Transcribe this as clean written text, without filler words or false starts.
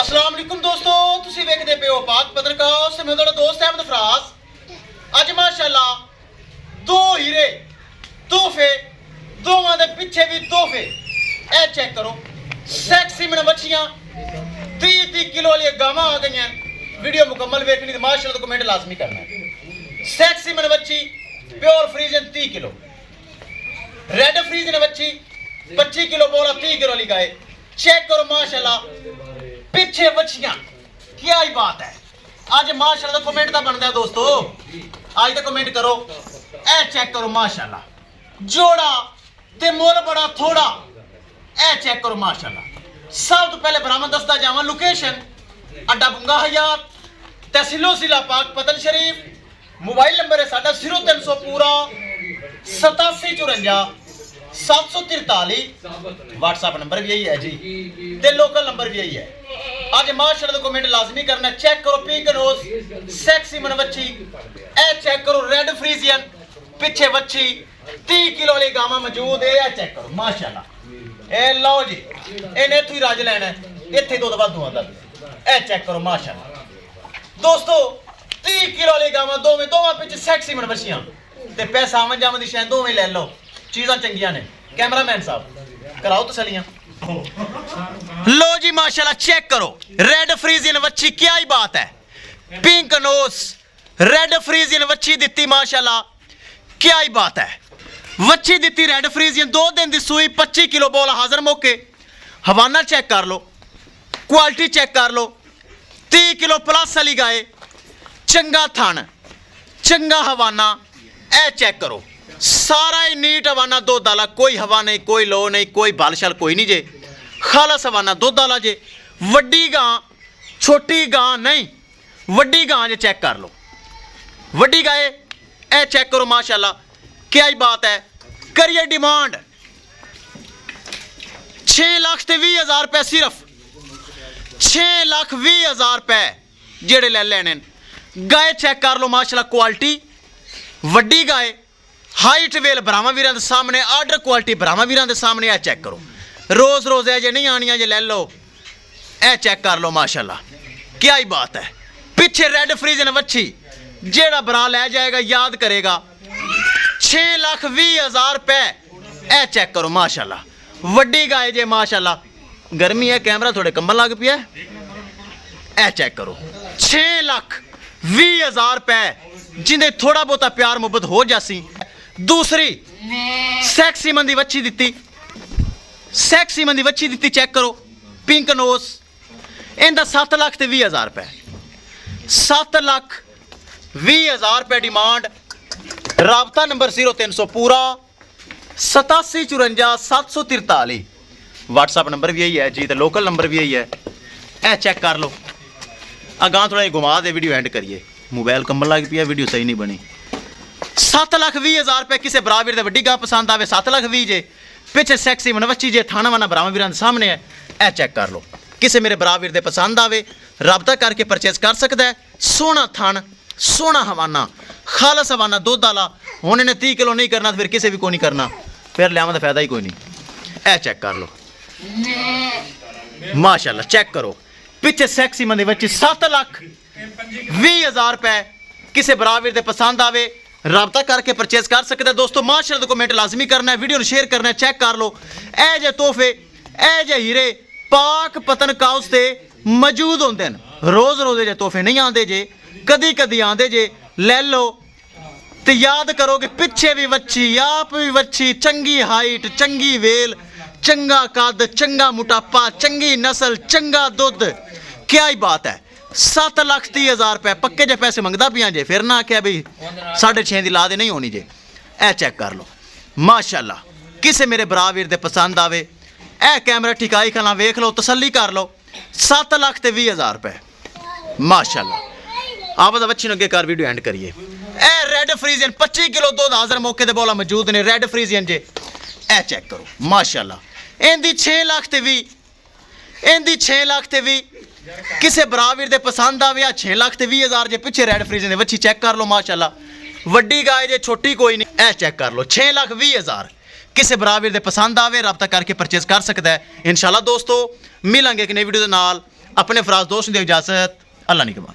अस्सलाम वालेकुम दोस्तों, तुसी वेखदे पे हो पाक पत्रकार से मैं ਤੁਹਾਡਾ ਦੋਸਤ ਅਹਿਮਦ ਫਰਾਜ਼। ਅੱਜ ਮਾਸ਼ਾਅੱਲਾ दो हीरे ਤੋਹਫੇ ਦੋਵਾਂ ਦੇ ਪਿੱਛੇ ਵੀ ਤੋਹਫੇ। ਇਹ ਚੈੱਕ ਕਰੋ, ਸੈਕਸੀ ਮਨ ਬੱਚੀਆਂ 30 ਕਿਲੋ ਵਾਲੀਆਂ ਗਾਵਾਂ ਆ ਗਈਆਂ। ਵੀਡੀਓ ਮੁਕੰਮਲ ਵੇਖਣੀ ਤੇ ਮਾਸ਼ਾਅੱਲਾ ਦਾ ਕਮੈਂਟ ਲਾਜ਼ਮੀ ਕਰਨਾ। ਸੈਕਸੀ ਮਨ ਬੱਚੀ प्योर फ्रीजन 30 किलो, रेड फ्रीजन बच्ची 25 किलो बोला 30 किलो वाली गाय। चेक करो माशाल्लाह पीछे बच्चियां, क्या ही बात है। आज माशाल्लाह कमेंट दा बनदा है दोस्तों, आज तो कमेंट करो। ए चेक करो माशाल्लाह जोड़ा ते मोल बड़ा थोड़ा। ए चेक करो माशाल्लाह। सब तो पहले बरामद दसदा जावां लोकेशन अड्डा बुंगा हयात, तहसीलो जिला पाक पतन शरीफ। मोबाइल नंबर है साडा 0300 पूरा 8754 743। व्हाट्सएप नंबर भी यही है जी ते लोकल नंबर भी यही है। आज माशाल्लाह तो कमेंट लाजमी करना। चेक करो पिंक नोज सेक्सी मन बच्ची। ए चेक करो रेड फ्रीजियन पीछे बच्ची 30 किलो वाली गामा मौजूद है। चेक करो माशाल्लाह। ए लो जी इन्हें इत्थों ही राज लेना है, इत्थे दो वाधू आंदा। ए चेक करो माशाल्लाह दोस्तों 30 किलो वाली गावां दोवें पिछ सैक्सी मन बच्चियां ते पैसा आवन जावन दी शै दोवें ले लो, चीज़ां चंगियां ने। कैमरामैन साहब कराओ तसलियां। लो जी माशाल्लाह चेक करो रेड फ्रीजियन वच्छी, क्या ही बात है। पिंक नोस रेड फ्रीजियन वच्छी दित्ती माशाल्लाह, क्या ही बात है। वच्छी दित्ती रेड फ्रीजियन 2 दिन दी सूई 25 किलो बोला हाजिर मौके। हवाना चेक कर लो, क्वालिटी चेक कर लो। 30 किलो प्लस वाली गाय, चंगा थन चंगा हवाना। ए चेक करो सारा ही नीट हवाना दुध वाला, कोई हवा नहीं, कोई लो नहीं, कोई बल शल कोई नहीं जे। खालस हवाना दुध वाला जे। वड्डी गां छोटी गां नहीं, वड्डी गां जे। चेक कर लो वड्डी गाय। ए चेक करो माशाल्लाह, क्या ही बात है। करिए डिमांड 6,20,000 रुपए, सिर्फ 6,20,000 रुपए जेड़े ले लेने। गाय चेक कर लो माशाल्लाह, क्वालिटी वड्डी गाय, हाइट वेल ब्राह्मा वीरां दे सामने, आर्डर क्वालिटी ब्राह्मा वीरां दे सामने। ए चेक करो रोज रोज है जे नहीं आनियां जे ले लो। ए चेक कर लो माशाल्लाह, क्या ही बात है। पीछे रेड फ्रीजन वच्छी जेड़ा बरा ले जाएगा याद करेगा। 6,20,000 रुपए। ए चेक करो माशाल्लाह वड्डी गाय जे माशाल्लाह। गर्मी है, कैमरा थोड़े कंबल लग पिया। ए चेक करो 6,20,000 रुपए जिंदे थोड़ा बहुता प्यार मुहब्बत हो जासी। दूसरी सैक्सी मंदी वच्छी दित्ती, सैक्सी मंदी वच्छी दित्ती। चेक करो पिंक नोस, इनका 7,20,000 रुपए। 7,20,000 रुपए डिमांड। राबता नंबर 0300 पूरा 8754 743। व्हाट्सएप नंबर भी यही है जी, तो लोकल नंबर भी यही है। ए चेक कर लो। अगां थोड़ा घुमा दे, वीडियो एंड करिए। मोबाइल कंबल लग पिया, वीडियो सही नहीं बनी। 7,20,000 रुपए किसी बराबर दे वड्डी गां पसंद आवे 7,20,000 जे। पिछे सैक्सी मनवच्ची जे, थाना वाना ब्राह्मण वीरां दे सामने है। ए चेक कर लो, किसी मेरे बराबर दे पसंद आवे राबता करके परचेज कर सकता है। सोना थान सोना हवाना, खालस हवाना दुध वाला। हुण इन्हें 30 किलो नहीं करना तो फिर किसी भी को नहीं करना, फिर लियावन का फायदा ही कोई नहीं। ए चेक कर लो माशाल्लाह। चेक करो पिछे सैक्सी मंदी बच्ची 7,20,000 रुपए किसी बराबर दे पसंद आवे राबता करके परचेज कर सकते हैं। दोस्तों माशाल्लाह कमेंट लाजमी करना है, वीडियो को शेयर करना है। चेक कर लो ए जे तोहफे, ए जे हीरे पाक पतन काउस से मौजूद होंगे। रोज रोज जे तोहफे नहीं आते जे, कदी कदी आते जे। ले लो तो याद करो कि पिछे भी वच्छी आप भी वच्छी, चंगी हाइट चंगी वेल, चंगा कद चंगा मोटापा, चंगी नस्ल चंगा दुध। क्या ही बात है। 7,30,000 रुपए पक्के जे पैसे मंगदा पिया जे, फिर ना आख्या भी 6.5 की ला दे नहीं होनी जे। ए चेक कर लो माशाल्लाह, किसे मेरे बराबर दे पसंद आवे। ए कैमरा ठिकाई खला वेख लो, तसल्ली कर लो। 7,20,000 रुपए माशाल्लाह। आप बच्ची अगे कर वीडियो एंड करिए। ए रेड फ्रीजियन 25 किलो दूध हाजिर मौके ते बोला मौजूद ने, रेड फ्रीजियन जे। ए चेक करो माशाल्लाह। इनदी 6,20,000, इनदी 6,20,000 किसी बराबर दे पसंद आवे। 6,20,000 जे। पिछे रेड फ्रीजियन वच्छी चेक कर लो माशाल्लाह। वड्डी गाय जे, छोटी कोई नहीं। ए चेक कर लो 6,20,000 किसी बराबर दे पसंद आवे राबता करके परचेज कर सकता है। इंशाल्लाह दोस्तों मिलेंगे एक नई वीडियो के नाल। अपने फराज दोस्त दी इजाजत, अल्लाह निगहबान।